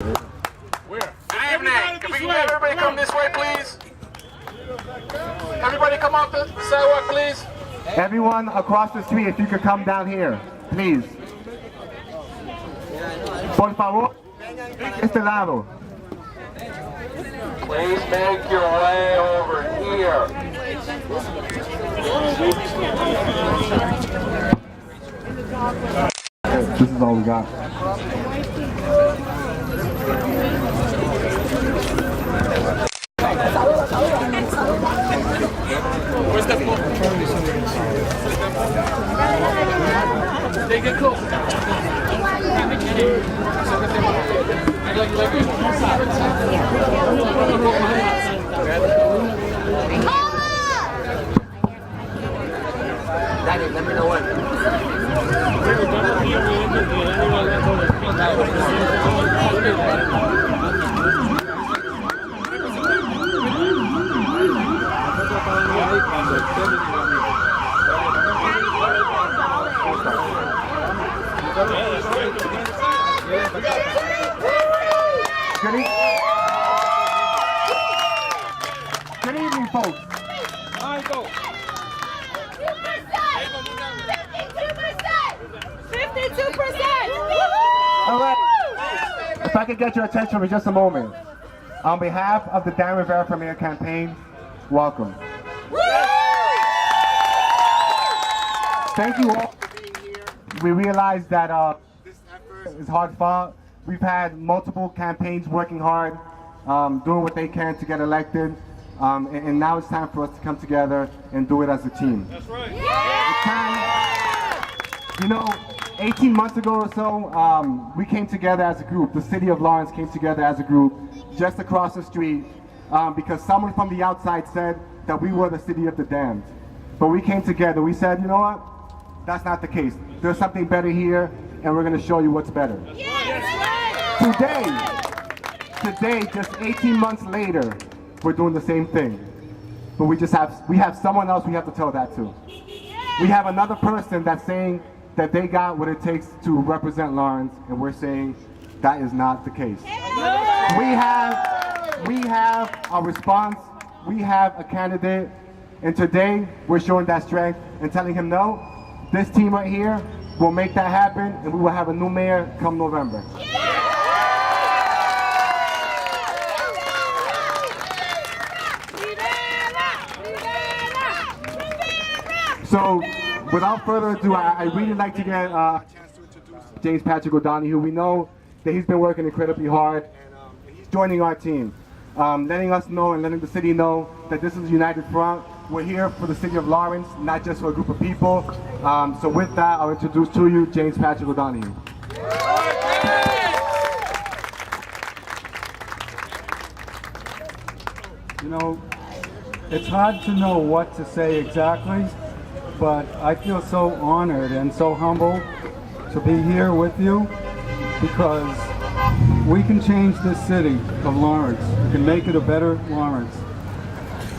Where? Good evening. Can we have everybody come this way, please? Everybody come off the sidewalk, please. Everyone across the street, if you could come down here, please. Por favor, este lado. Please make your way over here. This is all we got. Where's the phone? They get close. Daniel, let me know when. Good evening, folks. 52%! All right. If I could get your attention for just a moment. On behalf of the Dan Rivera for Mayor campaign, welcome. Thank you all for being here. We realize that this effort is hard fought. We've had multiple campaigns working hard, doing what they can to get elected. And now it's time for us to come together and do it as a team. That's right. It's time, you know, 18 months ago or so, we came together as a group. The city of Lawrence came together as a group just across the street because someone from the outside said that we were the city of the damned. But we came together. We said, you know what? That's not the case. There's something better here, and we're going to show you what's better. Today, just 18 months later, we're doing the same thing. But we have someone else we have to tell that to. We have another person that's saying that they got what it takes to represent Lawrence, and we're saying that is not the case. We have a response, we have a candidate, and today we're showing that strength and telling him no, this team right here will make that happen, and we will have a new mayor come November. So, without further ado, I really like to get a chance to introduce James Patrick O'Donoghue. We know that he's been working incredibly hard, and he's joining our team, letting us know and letting the city know that this is a united front. We're here for the city of Lawrence, not just for a group of people. So with that, I'll introduce to you James Patrick O'Donoghue. You know, it's hard to know what to say exactly, but I feel so honored and so humbled to be here with you because we can change this city of Lawrence. We can make it a better Lawrence.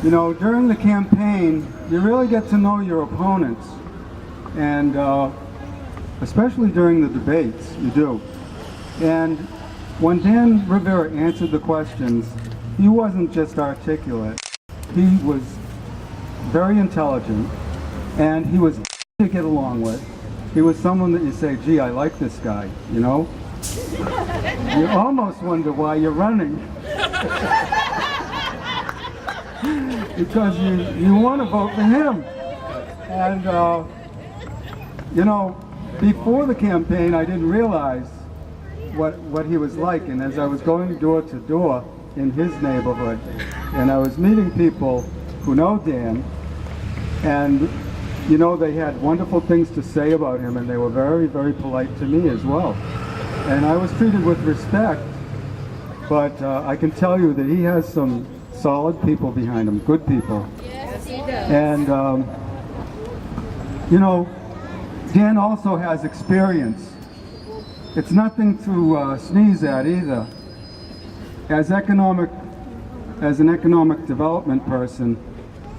You know, during the campaign, you really get to know your opponents, and especially during the debates, you do. And when Dan Rivera answered the questions, he wasn't just articulate. He was very intelligent, and he was to get along with. He was someone that you say, gee, I like this guy, you know? You almost wonder why you're running. Because you want to vote for him. And, you know, before the campaign, I didn't realize what he was like. And as I was going door to door in his neighborhood, and I was meeting people who know Dan, and, you know, they had wonderful things to say about him, and they were very, very polite to me as well. And I was treated with respect, but I can tell you that he has some solid people behind him, good people. Yes, he does. And, you know, Dan also has experience. It's nothing to sneeze at either. As an economic development person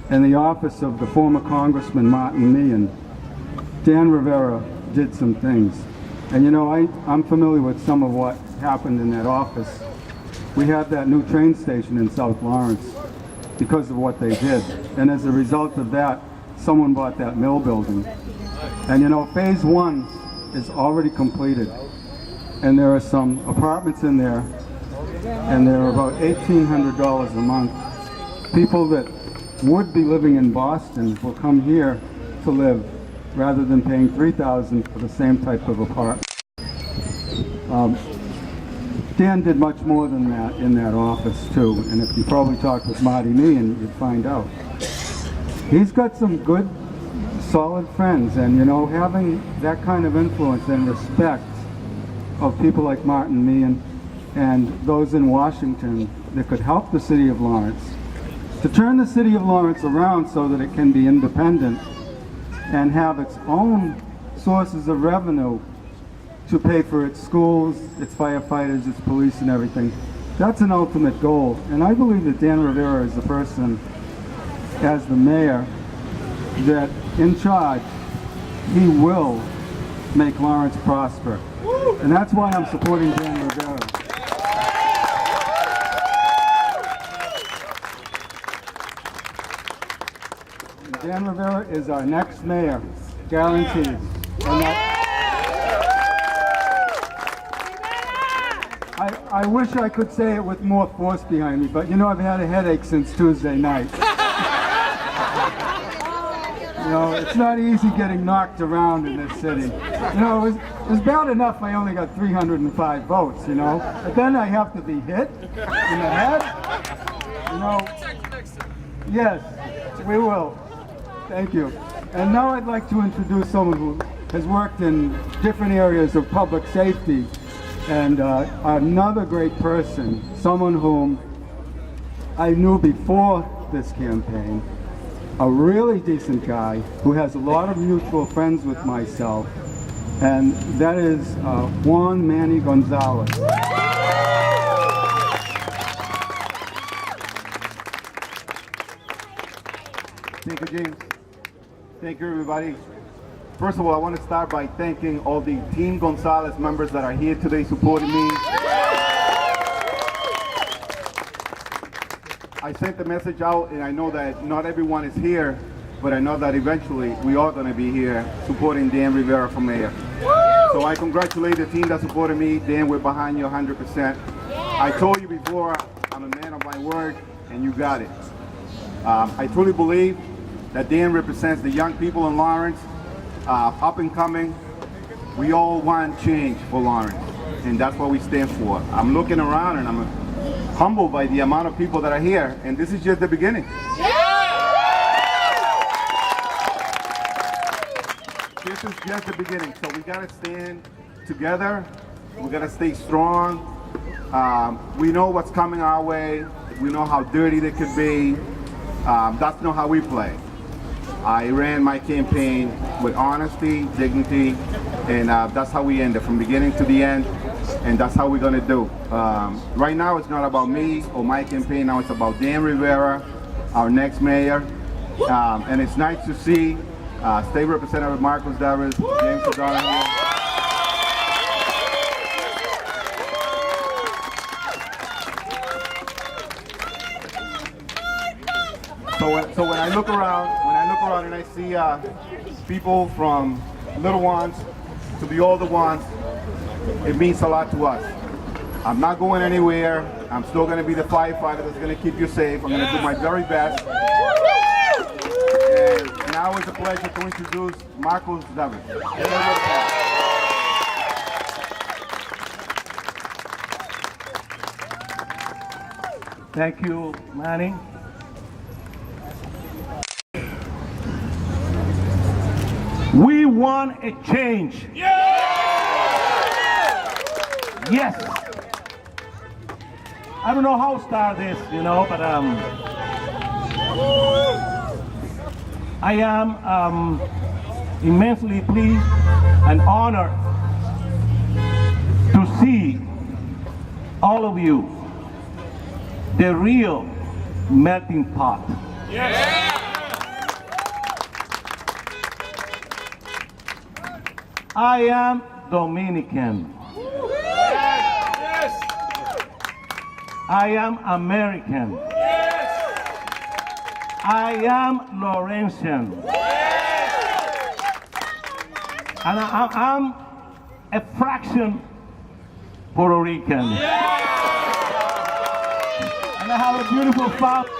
in the office of the former Congressman Martin Meehan, Dan Rivera did some things. And you know, I'm familiar with some of what happened in that office. We have that new train station in South Lawrence because of what they did. And as a result of that, someone bought that mill building. And you know, phase 1 is already completed. And there are some apartments in there, and they're about $1,800 a month. People that would be living in Boston will come here to live rather than paying $3,000 for the same type of apartment. Dan did much more than that in that office too, and if you probably talked with Marty Meehan, you'd find out. He's got some good, solid friends, and you know, having that kind of influence and respect of people like Martin Meehan and those in Washington that could help the city of Lawrence to turn the city of Lawrence around so that it can be independent and have its own sources of revenue to pay for its schools, its firefighters, its police and everything. That's an ultimate goal. And I believe that Dan Rivera is the person, as the mayor, that in charge, he will make Lawrence prosper. And that's why I'm supporting Dan Rivera. Dan Rivera is our next mayor, guaranteed. I wish I could say it with more force behind me, but you know, I've had a headache since Tuesday night. You know, it's not easy getting knocked around in this city. You know, it was bad enough I only got 305 votes, you know, but then I have to be hit in the head. You know, yes, we will. Thank you. And now I'd like to introduce someone who has worked in different areas of public safety, and another great person, someone whom I knew before this campaign, a really decent guy who has a lot of mutual friends with myself, and that is Juan Gonzalez. Thank you, James. Thank you, everybody. First of all, I want to start by thanking all the Team Gonzalez members that are here today supporting me. I sent the message out, and I know that not everyone is here, but I know that eventually we are going to be here supporting Dan Rivera for mayor. So I congratulate the team that supported me. Dan, we're behind you 100%. I told you before, I'm a man of my word, and you got it. I truly believe that Dan represents the young people in Lawrence, up and coming. We all want change for Lawrence, and that's what we stand for. I'm looking around and I'm humbled by the amount of people that are here, and this is just the beginning. This is just the beginning, so we gotta stand together. We gotta stay strong. We know what's coming our way. We know how dirty they could be. That's not how we play. I ran my campaign with honesty, dignity, and that's how we ended, from beginning to the end, and that's how we're going to do. Right now, it's not about me or my campaign. Now it's about Dan Rivera, our next mayor, and it's nice to see State Representative Marcos Davis, James O'Donoghue. So when I look around and I see people from little ones to the older ones, it means a lot to us. I'm not going anywhere. I'm still going to be the firefighter that's going to keep you safe. I'm going to do my very best. And now it's a pleasure to introduce Marcos Davis. Thank you, Manny. We want a change. Yes. I don't know how to start this, you know, but I am immensely pleased and honored to see all of you, the real melting pot. I am Dominican. I am American. I am Laurentian. And I'm a fraction Puerto Rican. And I have a beautiful family.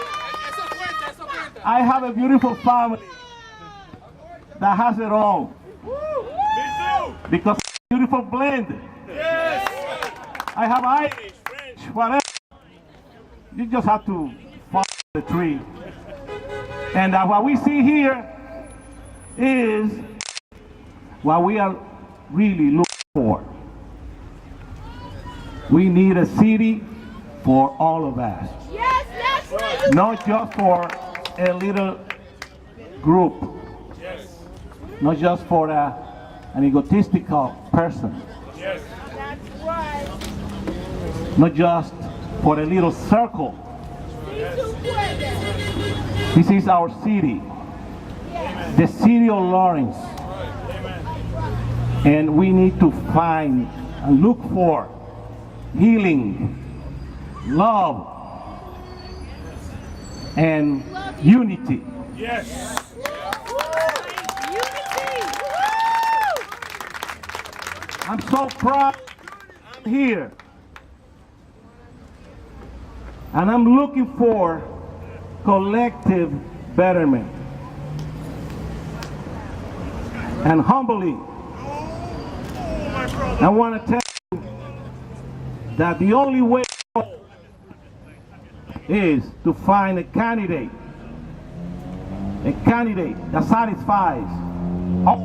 I have a beautiful family that has it all. Because it's a beautiful blend. I have Irish, French, whatever. You just have to follow the tree. And what we see here is what we are really looking for. We need a city for all of us. Yes, that's right. Not just for a little group. Not just for an egotistical person. That's right. Not just for a little circle. Si tú puedes. This is our city. The city of Lawrence. And we need to find and look for healing, love, and unity. Unity. I'm so proud I'm here. And I'm looking for collective betterment. And humbly, I want to tell you that the only way is to find a candidate that satisfies all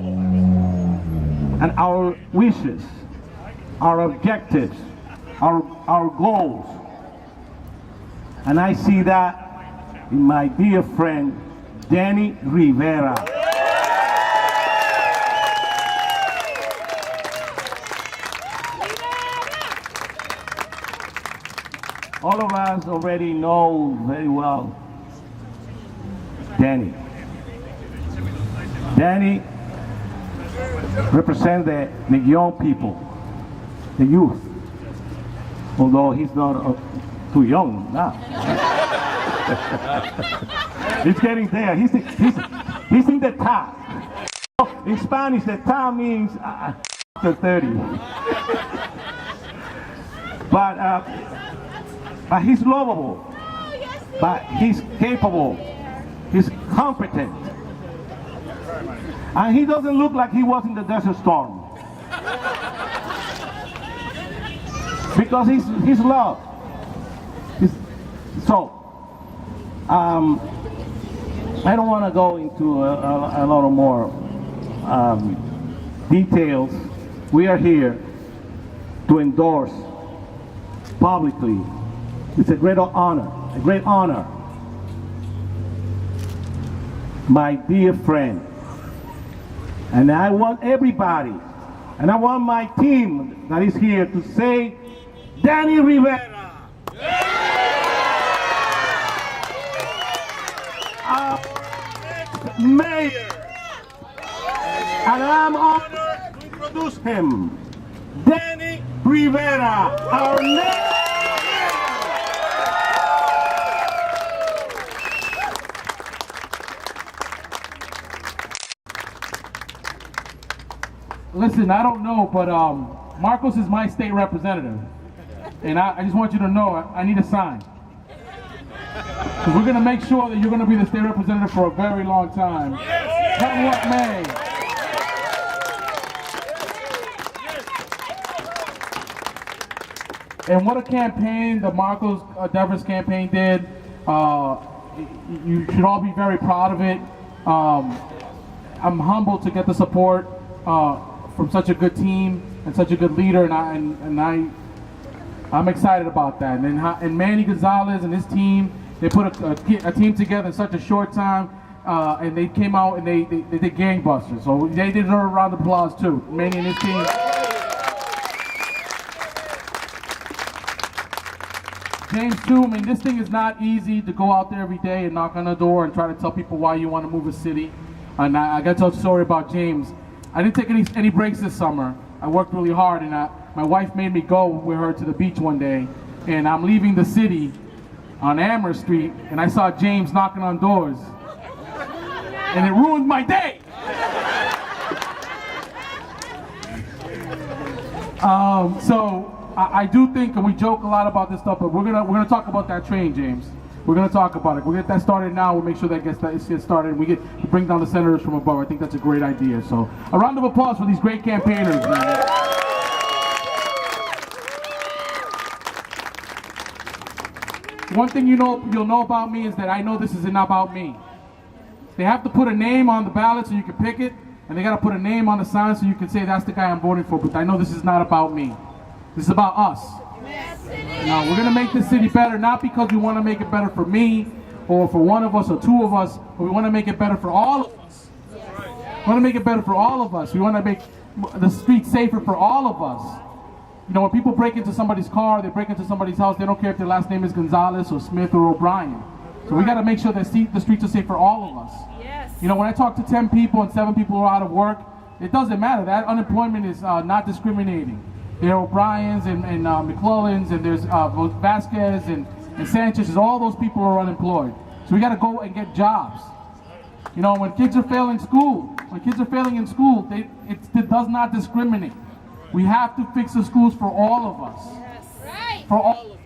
and our wishes, our objectives, our goals. And I see that in my dear friend, Dan Rivera. All of us already know very well Danny. Danny represents the young people, the youth, although he's not too young now. He's getting there. He's in the top. In Spanish, the top means after 30. But he's lovable. But he's capable. He's competent. And he doesn't look like he was in the Desert Storm. Because he's loved. I don't want to go into a lot of more details. We are here to endorse publicly. It's a great honor, my dear friend. And I want everybody, and I want my team that is here to say, Dan Rivera, our next mayor. And I'm honored to introduce him, Dan Rivera, our next mayor. Listen, I don't know, but Marcos is my state representative. And I just want you to know, I need a sign. Because we're going to make sure that you're going to be the state representative for a very long time. Come what may. And what a campaign the Marcos Devers campaign did. You should all be very proud of it. I'm humbled to get the support from such a good team and such a good leader, and I'm excited about that. And Manny Gonzalez and his team, they put a team together in such a short time, and they came out and they did gangbusters. So they deserve a round of applause too. Manny and his team. James too. I mean, this thing is not easy to go out there every day and knock on a door and try to tell people why you want to move a city. And I got to tell a story about James. I didn't take any breaks this summer. I worked really hard, and my wife made me go with her to the beach one day. and I'm leaving the city on Amherst Street, and I saw James knocking on doors, and it ruined my day. So I do think, and we joke a lot about this stuff, but we're gonna talk about that train, James. We're gonna talk about it. We'll get that started now. We'll make sure that gets started. And we bring down the senators from above. I think that's a great idea. So a round of applause for these great campaigners, man. One thing you'll know about me is that I know this isn't about me. They have to put a name on the ballot so you can pick it, and they got to put a name on the sign so you can say that's the guy I'm voting for. But I know this is not about me. This is about us. Now, we're going to make this city better, not because we want to make it better for me or for one of us or two of us, but we want to make it better for all of us. We want to make it better for all of us. We want to make the streets safer for all of us. You know, when people break into somebody's car, they break into somebody's house, they don't care if their last name is Gonzalez or Smith or O'Brien. So we got to make sure that the streets are safe for all of us. Yes. You know, when I talk to 10 people and 7 people are out of work, it doesn't matter. That unemployment is not discriminating. There are O'Briens and McClellans, and there's Vasquez and Sanchez. All those people are unemployed. So we got to go and get jobs. You know, when kids are failing school, it does not discriminate. We have to fix the schools for all of us. Yes. Right. For all of us.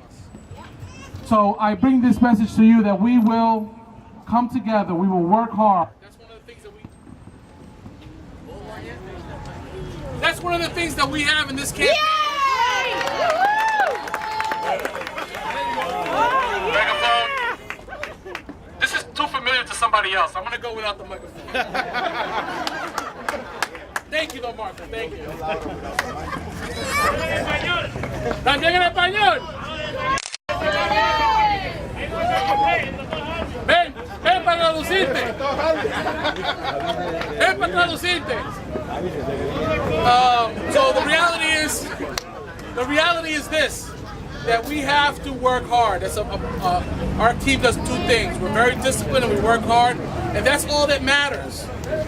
So I bring this message to you that we will come together. We will work hard. That's one of the things that we have in this campaign. This is too familiar to somebody else. I'm going to go without the microphone. Thank you, don Marco. Thank you. También en español. Ven para traducirte. Ven para traducirte. So the reality is this, that we have to work hard. Our team does 2 things. We're very disciplined and we work hard, and that's all that matters.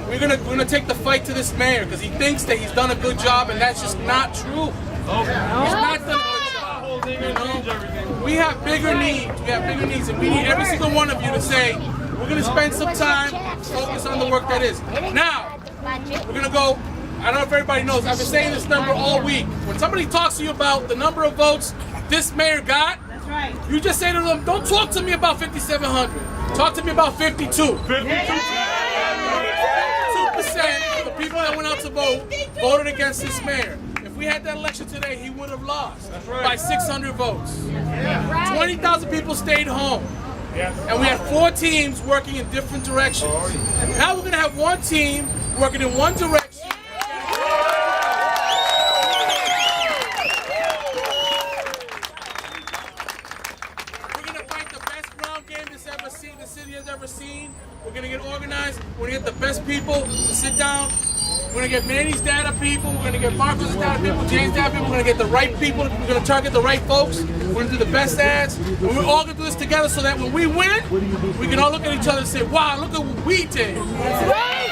We're gonna take the fight to this mayor because he thinks that he's done a good job, and that's just not true. He's not done a good job. You know? We have bigger needs. And we need every single one of you to say, we're gonna spend some time, focus on the work that is. Now, we're gonna go. I don't know if everybody knows, I've been saying this number all week. When somebody talks to you about the number of votes this mayor got, you just say to them, don't talk to me about 5,700. Talk to me about 52. 52% of the people that went out to vote voted against this mayor. If we had that election today, he would have lost by 600 votes. 20,000 people stayed home. And we had 4 teams working in different directions. Now we're going to have 1 team working in one direction. The city has ever seen. We're going to get organized. We're going to get the best people to sit down. We're going to get Manny's data people. We're going to get Marco's data people, James' data people. We're going to get the right people. We're going to target the right folks. We're going to do the best ads. And we're all going to do this together so that when we win, we can all look at each other and say, wow, look at what we did. That's right.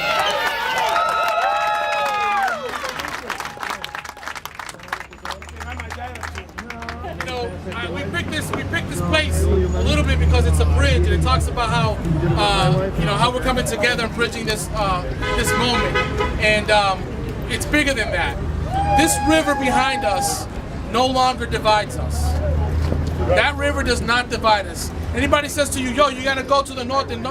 We picked this place a little bit because it's a bridge, and it talks about how how we're coming together and bridging this this moment, and it's bigger than that. This river behind us no longer divides us. That river does not divide us. Anybody says to you, yo, you gotta go to the north and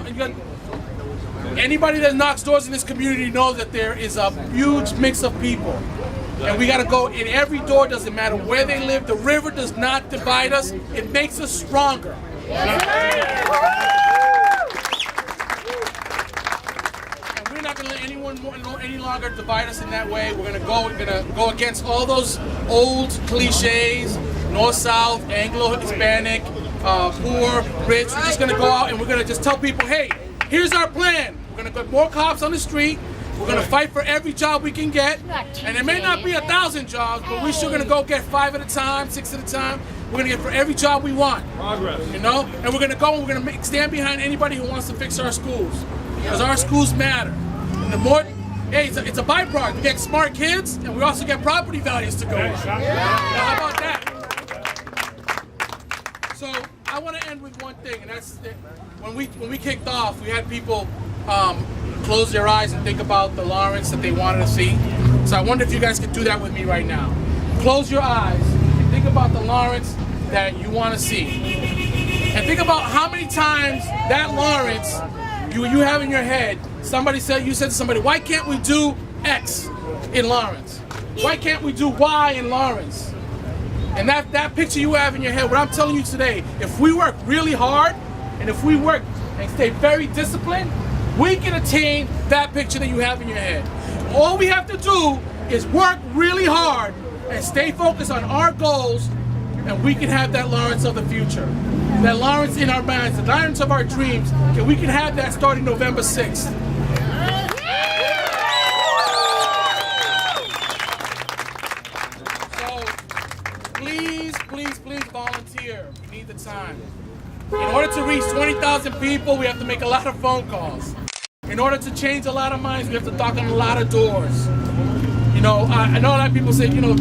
anybody that knocks doors in this community knows that there is a huge mix of people. And we got to go in every door, doesn't matter where they live. The river does not divide us. It makes us stronger. And we're not going to let anyone any longer divide us in that way. We're going to go against all those old cliches, North, South, Anglo, Hispanic, poor, rich. We're just going to go out and we're going to just tell people, hey, here's our plan. We're going to put more cops on the street. We're going to fight for every job we can get, and it may not be 1,000 jobs, but we're still going to go get 5 at a time, 6 at a time. We're going to get for every job we want. Progress. You know? And we're going to go and we're going to stand behind anybody who wants to fix our schools, because our schools matter. And the more, hey, it's a byproduct. We get smart kids, and we also get property values to go up. How about that? So I want to end with one thing, and that's when we kicked off, we had people close their eyes and think about the Lawrence that they wanted to see. So I wonder if you guys could do that with me right now. Close your eyes and think about the Lawrence that you want to see. And think about how many times that Lawrence you have in your head, you said to somebody, why can't we do X in Lawrence? Why can't we do Y in Lawrence? And that picture you have in your head, what I'm telling you today, if we work really hard, and if we work and stay very disciplined, we can attain that picture that you have in your head. All we have to do is work really hard and stay focused on our goals, and we can have that Lawrence of the future. That Lawrence in our minds, the Lawrence of our dreams, and we can have that starting November 6th. So please, please, please volunteer. We need the time. In order to reach 20,000 people, we have to make a lot of phone calls. In order to change a lot of minds, we have to knock on a lot of doors. You know, I know a lot of people say, you know,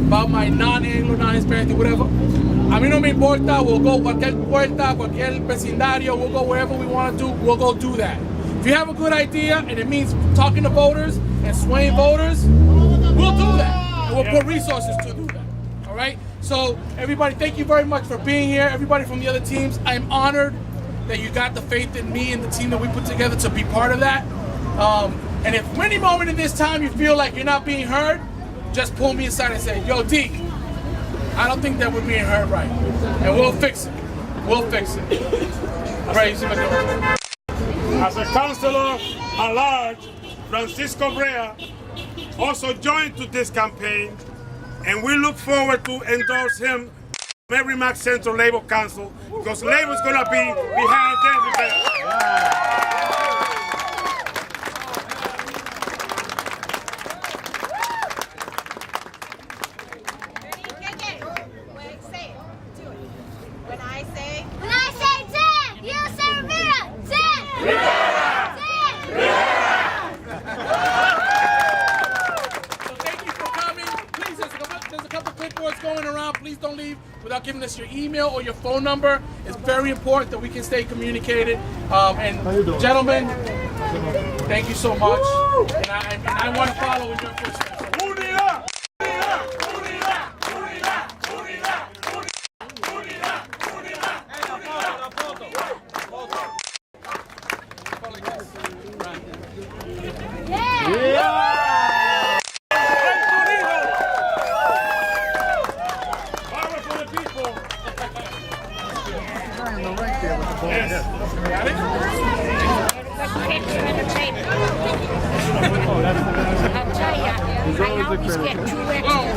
about my non-Anglo, non-Hispanic, whatever. A mí no me importa, we'll go cualquier puerta, cualquier vecindario, we'll go wherever we want to do, we'll go do that. If you have a good idea and it means talking to voters and swaying voters, we'll do that. And we'll put resources to do that. All right? So everybody, thank you very much for being here. Everybody from the other teams, I'm honored that you got the faith in me and the team that we put together to be part of that. And if any moment in this time you feel like you're not being heard, just pull me aside and say, yo, D, I don't think that we're being heard right. And we'll fix it. We'll fix it. Praise him. As a councilor at large, Francisco Brea also joined to this campaign, and we look forward to endorse him Merrimack Central Labor Council, because Labor is going to be behind Dan Rivera. Going around, please don't leave without giving us your email or your phone number. It's very important that we can stay communicated. And gentlemen, thank you so much. And I want to follow in your footsteps. I always get 2 extra.